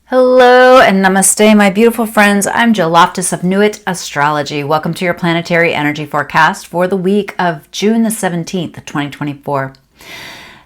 Hello and namaste, my beautiful friends. I'm Jill Loftus of Nuit Astrology. Welcome to your planetary energy forecast for the week of June the 17th, 2024.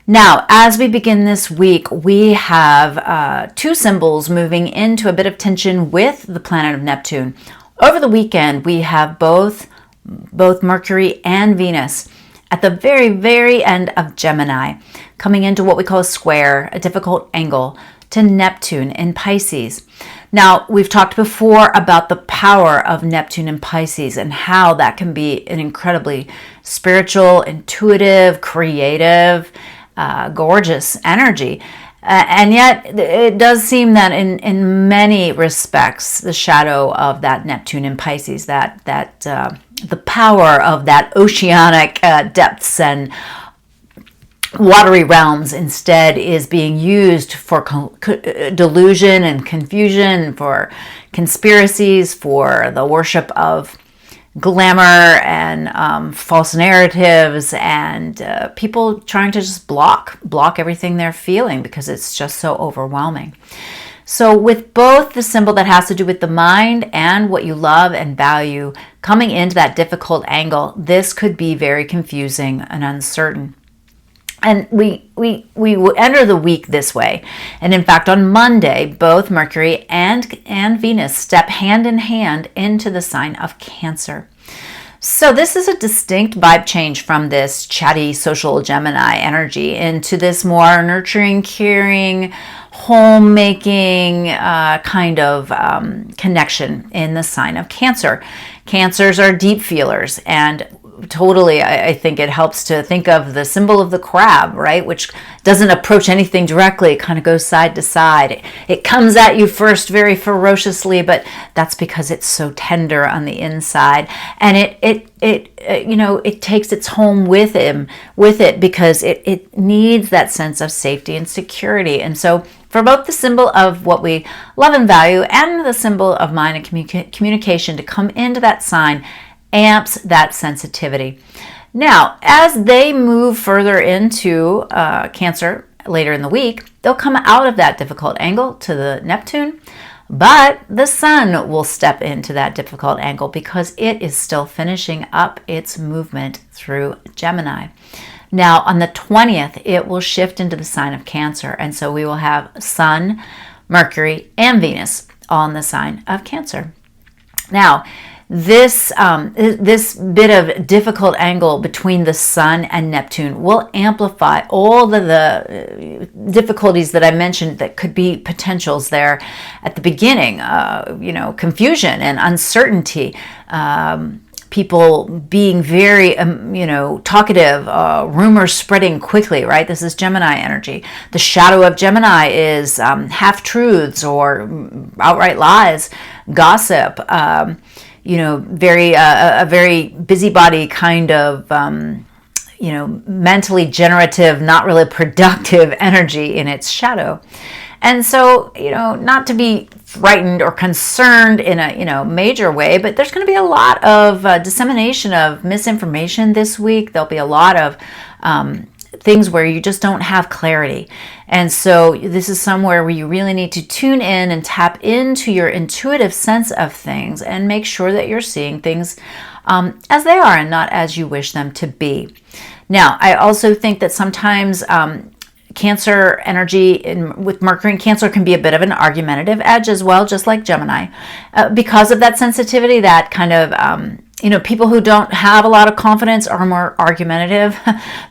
Now, as we begin this week, we have two symbols moving into a bit of tension with the planet of Neptune. Over the weekend, we have both Mercury and Venus at the very, very end of Gemini, coming into what we call a square, a difficult angle, to Neptune in Pisces. Now, we've talked before about the power of Neptune in Pisces and how that can be an incredibly spiritual, intuitive, creative, gorgeous energy. And yet, it does seem that in many respects, the shadow of that Neptune in Pisces, the power of that oceanic depths and watery realms instead is being used for delusion and confusion, for conspiracies, for the worship of glamour and false narratives, and people trying to just block everything they're feeling because it's just so overwhelming. So with both the symbol that has to do with the mind and what you love and value coming into that difficult angle, this could be very confusing and uncertain. And we will enter the week this way. And in fact, on Monday, both Mercury and Venus step hand in hand into the sign of Cancer. So this is a distinct vibe change from this chatty social Gemini energy into this more nurturing, caring, homemaking kind of connection in the sign of Cancer. Cancers are deep feelers, and totally, I think it helps to think of the symbol of the crab, right? Which doesn't approach anything directly. It kind of goes side to side. It comes at you first very ferociously, but that's because it's so tender on the inside. And it takes its home with it because it needs that sense of safety and security. And so for both the symbol of what we love and value and the symbol of mind and communication to come into that sign amps that sensitivity. Now, as they move further into Cancer later in the week, they'll come out of that difficult angle to the Neptune, but the Sun will step into that difficult angle because it is still finishing up its movement through Gemini. Now, on the 20th, it will shift into the sign of Cancer, and so we will have Sun, Mercury, and Venus on the sign of Cancer. Now, this bit of difficult angle between the Sun and Neptune will amplify all the difficulties that I mentioned that could be potentials there at the beginning. Confusion and uncertainty. People being very, talkative, rumors spreading quickly, right? This is Gemini energy. The shadow of Gemini is half-truths or outright lies, gossip, a very busybody kind of, mentally generative, not really productive energy in its shadow. And so, not to be frightened or concerned in a, major way, but there's going to be a lot of dissemination of misinformation this week. There'll be a lot of things where you just don't have clarity. And so this is somewhere where you really need to tune in and tap into your intuitive sense of things and make sure that you're seeing things as they are and not as you wish them to be. Now, I also think that sometimes Cancer energy with Mercury and Cancer can be a bit of an argumentative edge as well, just like Gemini, because of that sensitivity, that kind of, people who don't have a lot of confidence are more argumentative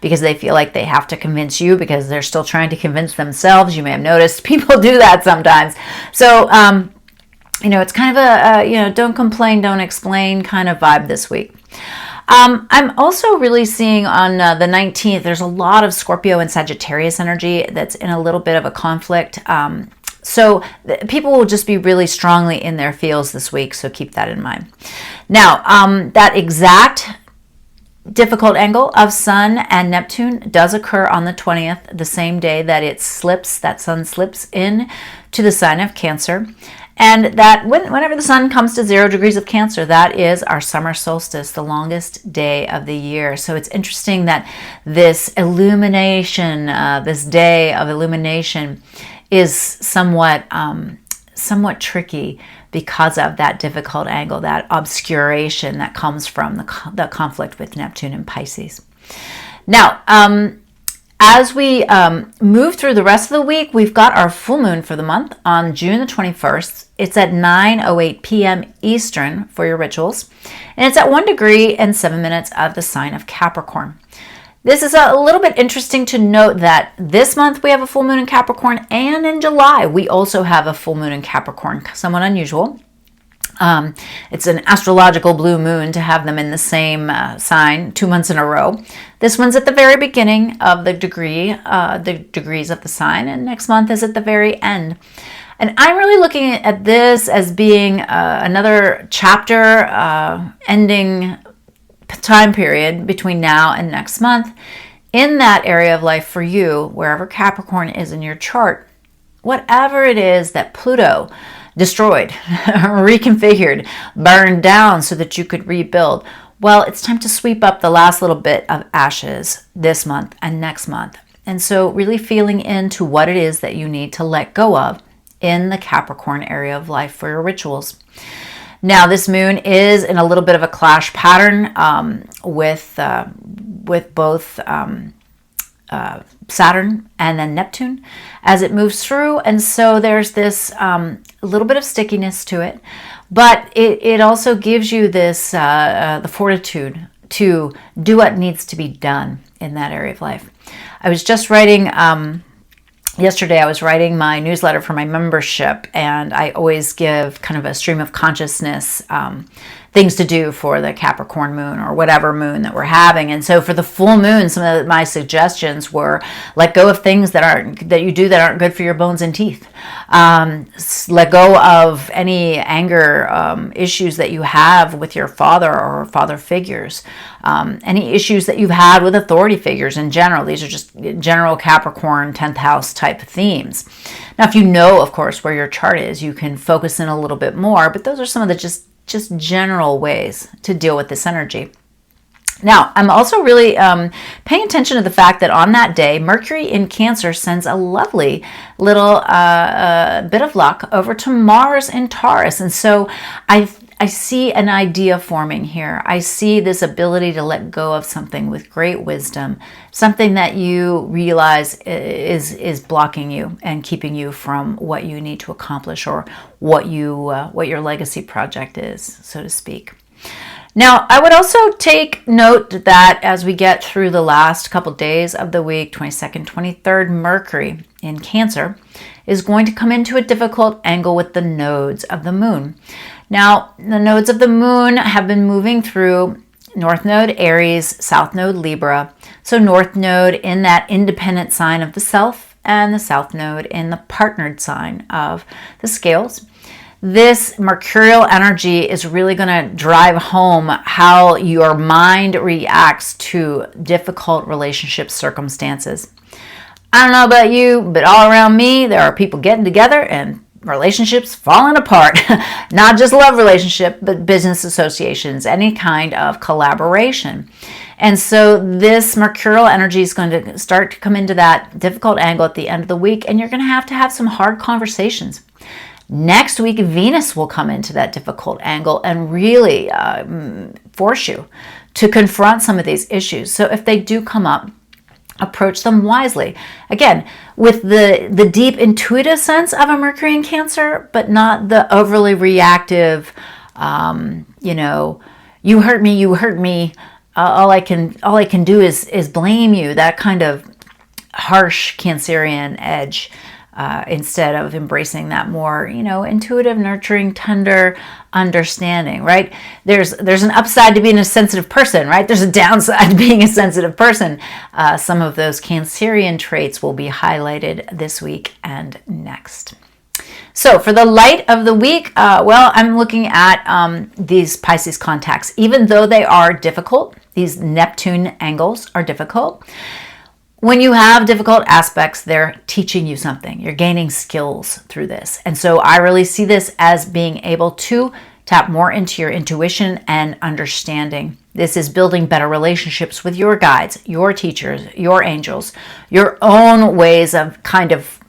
because they feel like they have to convince you because they're still trying to convince themselves. You may have noticed people do that sometimes. So, it's kind of a don't complain, don't explain kind of vibe this week. I'm also really seeing on the 19th, there's a lot of Scorpio and Sagittarius energy that's in a little bit of a conflict. So people will just be really strongly in their feels this week, so keep that in mind. Now, that exact difficult angle of Sun and Neptune does occur on the 20th, the same day that Sun slips in to the sign of Cancer. And that whenever the Sun comes to 0 degrees of Cancer, that is our summer solstice, the longest day of the year. So it's interesting that this illumination, this day of illumination, is somewhat somewhat tricky because of that difficult angle, that obscuration that comes from the conflict with Neptune and Pisces. Now, as we move through the rest of the week, we've got our full moon for the month on June the 21st. It's at 9:08 p.m. Eastern for your rituals. And it's at 1 degree and 7 minutes of the sign of Capricorn. This is a little bit interesting to note that this month we have a full moon in Capricorn, and in July we also have a full moon in Capricorn, somewhat unusual. It's an astrological blue moon to have them in the same sign 2 months in a row. This one's at the very beginning of the degrees of the sign, and next month is at the very end. And I'm really looking at this as being another chapter ending time period between now and next month in that area of life for you, wherever Capricorn is in your chart. Whatever it is that Pluto destroyed, reconfigured, burned down so that you could rebuild, well, it's time to sweep up the last little bit of ashes this month and next month. And so really feeling into what it is that you need to let go of in the Capricorn area of life for your rituals. Now, this moon is in a little bit of a clash pattern with both Saturn and then Neptune as it moves through. And so there's this little bit of stickiness to it, but it also gives you this the fortitude to do what needs to be done in that area of life. I was just writing yesterday, I was writing my newsletter for my membership, and I always give kind of a stream of consciousness things to do for the Capricorn moon or whatever moon that we're having. And so for the full moon, some of my suggestions were let go of things that you do that aren't good for your bones and teeth. Let go of any anger issues that you have with your father or father figures. Any issues that you've had with authority figures in general. These are just general Capricorn 10th house type themes. Now, if you know, of course, where your chart is, you can focus in a little bit more, but those are some of the just general ways to deal with this energy. Now, I'm also really paying attention to the fact that on that day, Mercury in Cancer sends a lovely little bit of luck over to Mars in Taurus. And so I see an idea forming here. I see this ability to let go of something with great wisdom, something that you realize is blocking you and keeping you from what you need to accomplish or what your legacy project is, so to speak. Now, I would also take note that as we get through the last couple days of the week, 22nd, 23rd, Mercury in Cancer is going to come into a difficult angle with the nodes of the moon. Now, the nodes of the moon have been moving through North Node Aries, South Node Libra. So North Node in that independent sign of the self and the South Node in the partnered sign of the scales. This mercurial energy is really going to drive home how your mind reacts to difficult relationship circumstances. I don't know about you, but all around me, there are people getting together and relationships falling apart. Not just love relationship, but business associations, any kind of collaboration. And so this mercurial energy is going to start to come into that difficult angle at the end of the week, and you're going to have some hard conversations. Next week, Venus will come into that difficult angle and really force you to confront some of these issues. So if they do come up, approach them wisely. Again, with the deep intuitive sense of a Mercury in Cancer, but not the overly reactive, you hurt me, all I can do is blame you, that kind of harsh Cancerian edge. Instead of embracing that more, intuitive, nurturing, tender understanding, right? There's an upside to being a sensitive person, right? There's a downside to being a sensitive person. Some of those Cancerian traits will be highlighted this week and next. So for the light of the week, I'm looking at these Pisces contacts. Even though they are difficult, these Neptune angles are difficult. When you have difficult aspects, they're teaching you something. You're gaining skills through this. And so I really see this as being able to tap more into your intuition and understanding. This is building better relationships with your guides, your teachers, your angels, your own ways of kind of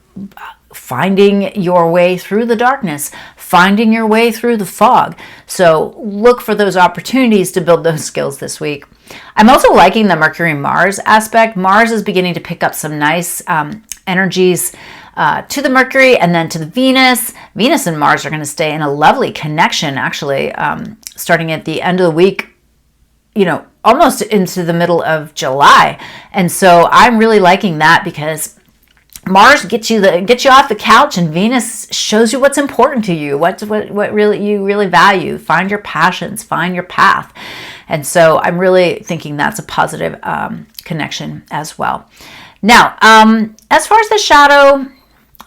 finding your way through the darkness, finding your way through the fog. So look for those opportunities to build those skills this week. I'm also liking the Mercury-Mars aspect. Mars is beginning to pick up some nice energies to the Mercury and then to the Venus. Venus and Mars are going to stay in a lovely connection, actually, starting at the end of the week, almost into the middle of July. And so I'm really liking that because Mars gets you off the couch, and Venus shows you what's important to you, what really you really value. Find your passions, find your path, and so I'm really thinking that's a positive connection as well. Now, as far as the shadow,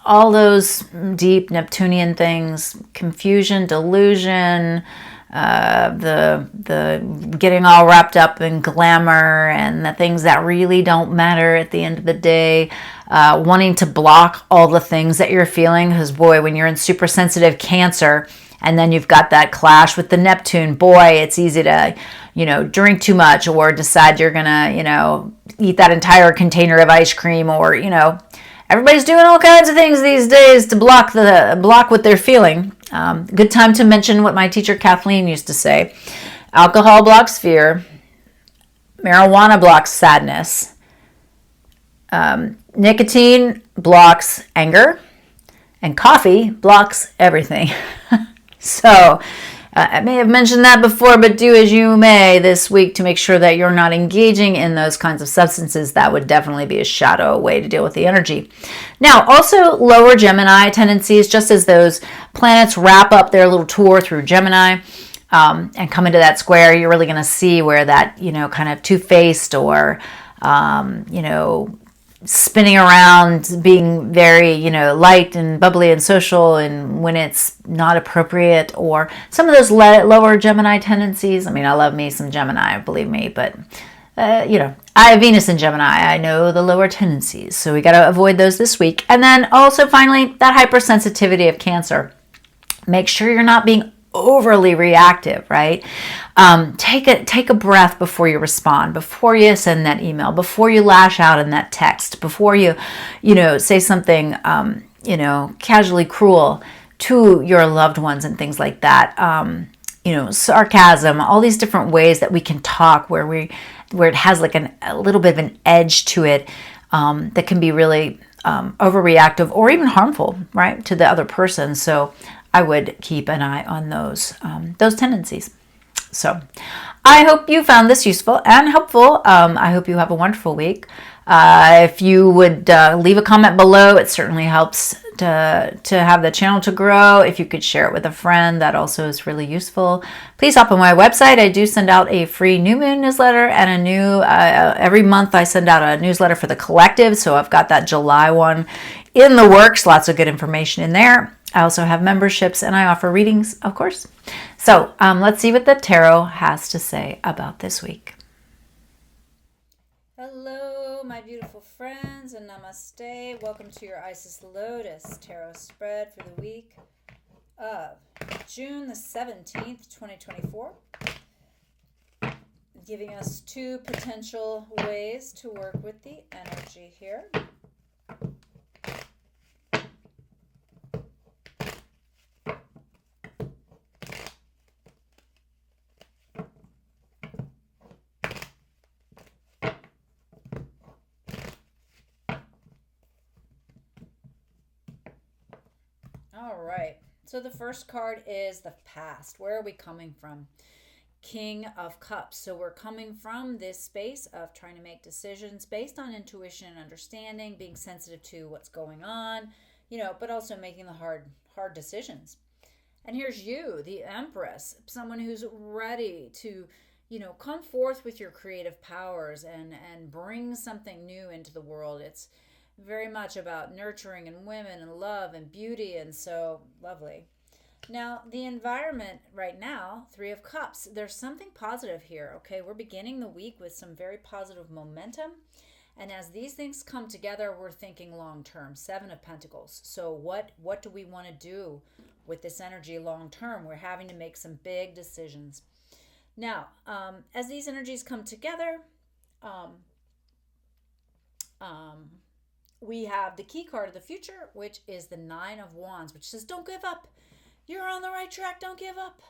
all those deep Neptunian things, confusion, delusion, the getting all wrapped up in glamour and the things that really don't matter at the end of the day, wanting to block all the things that you're feeling. Because boy, when you're in super sensitive Cancer and then you've got that clash with the Neptune, boy, it's easy to, drink too much or decide you're gonna, eat that entire container of ice cream, or, everybody's doing all kinds of things these days to block what they're feeling. Good time to mention what my teacher Kathleen used to say. Alcohol blocks fear. Marijuana blocks sadness. Nicotine blocks anger. And coffee blocks everything. So I may have mentioned that before, but do as you may this week to make sure that you're not engaging in those kinds of substances. That would definitely be a shadow way to deal with the energy. Now, also lower Gemini tendencies, just as those planets wrap up their little tour through Gemini and come into that square, you're really going to see where that, kind of two-faced or, spinning around, being very, light and bubbly and social, and when it's not appropriate, or some of those lower Gemini tendencies. I mean, I love me some Gemini, believe me, but, I have Venus in Gemini. I know the lower tendencies, so we got to avoid those this week. And then also, finally, that hypersensitivity of Cancer. Make sure you're not being overly reactive, right? Take a breath before you respond, before you send that email, before you lash out in that text, before you, say something, casually cruel to your loved ones and things like that. Sarcasm, all these different ways that we can talk where it has like a little bit of an edge to it that can be really overreactive or even harmful, right, to the other person. So I would keep an eye on those tendencies. So I hope you found this useful and helpful. I hope you have a wonderful week. If you would leave a comment below, it certainly helps to have the channel to grow. If you could share it with a friend, that also is really useful. Please hop on my website. I do send out a free new moon newsletter and a new, every month I send out a newsletter for the collective. So I've got that July one in the works. Lots of good information in there. I also have memberships and I offer readings, of course. So let's see what the tarot has to say about this week. Hello, my beautiful friends, and namaste. Welcome to your Isis Lotus Tarot spread for the week of June the 17th, 2024. Giving us two potential ways to work with the energy here. All right, so the first card is the past. Where are we coming from? King of Cups. So we're coming from this space of trying to make decisions based on intuition and understanding, being sensitive to what's going on, but also making the hard decisions. And here's you, the Empress, someone who's ready to, come forth with your creative powers and bring something new into the world. It's very much about nurturing and women and love and beauty, and so lovely. Now, the environment right now, Three of Cups, there's something positive here, okay? We're beginning the week with some very positive momentum, and as these things come together, we're thinking long term. Seven of Pentacles. So what do we want to do with this energy long term? We're having to make some big decisions. Now, as these energies come together, we have the key card of the future, which is the Nine of Wands, which says, don't give up. You're on the right track. Don't give up.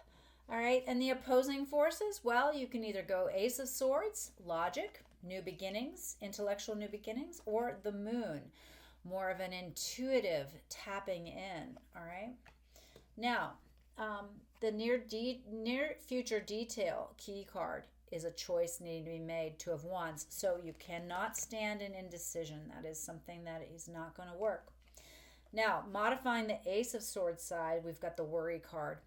All right. And the opposing forces, well, you can either go Ace of Swords, logic, new beginnings, intellectual new beginnings, or the Moon, more of an intuitive tapping in. All right. Now, the near future detail key card is a choice needing to be made, Two of Wands. So you cannot stand in indecision. That is something that is not going to work. Now, modifying the Ace of Swords side, we've got the worry card.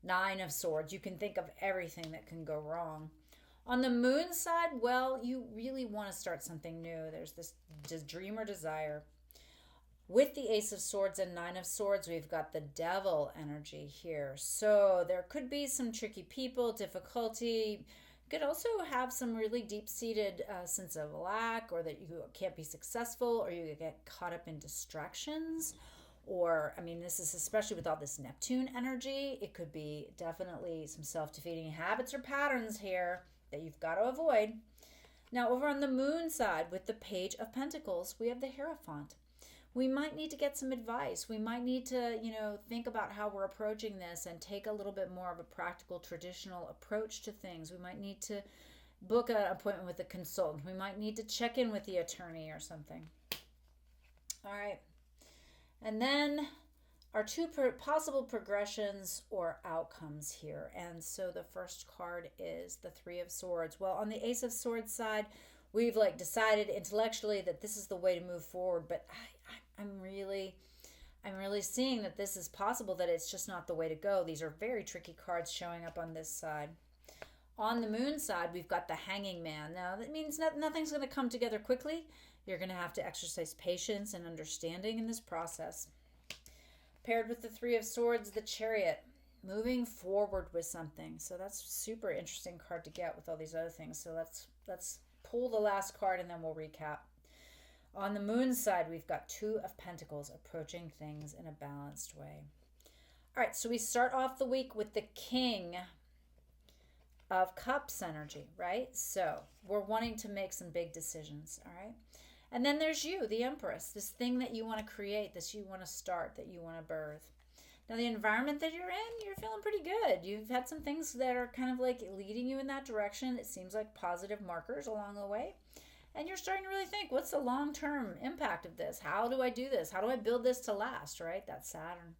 Nine of Swords. You can think of everything that can go wrong. On the Moon side, well, you really want to start something new. There's this dream or desire. With the Ace of Swords and Nine of Swords, we've got the Devil energy here. So there could be some tricky people, difficulty. You could also have some really deep-seated sense of lack, or that you can't be successful, or you get caught up in distractions. Or, I mean, this is especially with all this Neptune energy. It could be definitely some self-defeating habits or patterns here that you've got to avoid. Now, over on the Moon side, with the Page of Pentacles, we have the Hierophant. We might need to get some advice. We might need to, think about how we're approaching this and take a little bit more of a practical, traditional approach to things. We might need to book an appointment with a consultant. We might need to check in with the attorney or something. All right. And then our two possible progressions or outcomes here. And so the first card is the Three of Swords. Well, on the Ace of Swords side, we've decided intellectually that this is the way to move forward. But I'm really seeing that this is possible, that it's just not the way to go. These are very tricky cards showing up on this side. On the Moon side, we've got the Hanging Man. Now, that means nothing's going to come together quickly. You're going to have to exercise patience and understanding in this process. Paired with the Three of Swords, the Chariot, moving forward with something. So that's a super interesting card to get with all these other things. So let's pull the last card and then we'll recap. On the Moon side, we've got Two of Pentacles, approaching things in a balanced way. All right, so we start off the week with the King of Cups energy, right? So we're wanting to make some big decisions, all right? And then there's you, the Empress, this thing that you want to create, this you want to start, that you want to birth. Now, the environment that you're in, you're feeling pretty good. You've had some things that are kind of leading you in that direction. It seems like positive markers along the way. And you're starting to really think, what's the long-term impact of this? How do I do this? How do I build this to last, right? That's Saturn.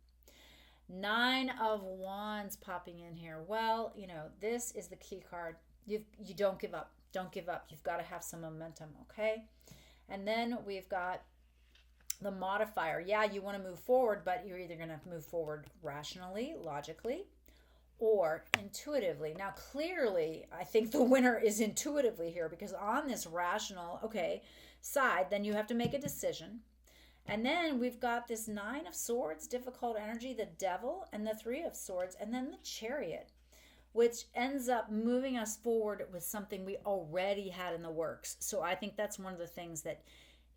Nine of Wands popping in here. Well, this is the key card. You don't give up. Don't give up. You've got to have some momentum, okay? And then we've got the modifier. Yeah, you want to move forward, but you're either going to move forward rationally, logically, or intuitively. Now, clearly, I think the winner is intuitively here, because on this rational, side, then you have to make a decision. And then we've got this Nine of Swords, difficult energy, the Devil, and the Three of Swords, and then the Chariot, which ends up moving us forward with something we already had in the works. So I think that's one of the things that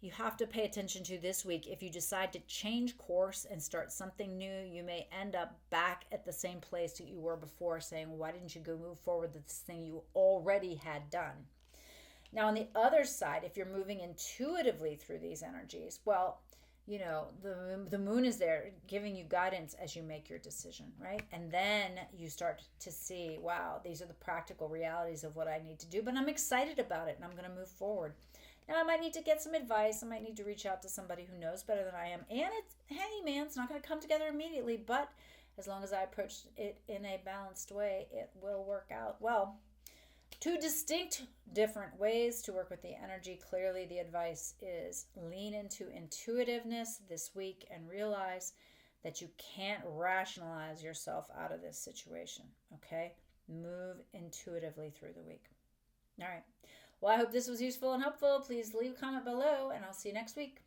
you have to pay attention to this week. If you decide to change course and start something new, you may end up back at the same place that you were before, saying, why didn't you go move forward with this thing you already had done? Now, on the other side, if you're moving intuitively through these energies, well, the Moon is there giving you guidance as you make your decision, right? And then you start to see, wow, these are the practical realities of what I need to do, but I'm excited about it and I'm going to move forward. Now, I might need to get some advice. I might need to reach out to somebody who knows better than I am. And it's not going to come together immediately, but as long as I approach it in a balanced way, it will work out well. Two distinct different ways to work with the energy. Clearly, the advice is lean into intuitiveness this week and realize that you can't rationalize yourself out of this situation, okay? Move intuitively through the week. All right. Well, I hope this was useful and helpful. Please leave a comment below, and I'll see you next week.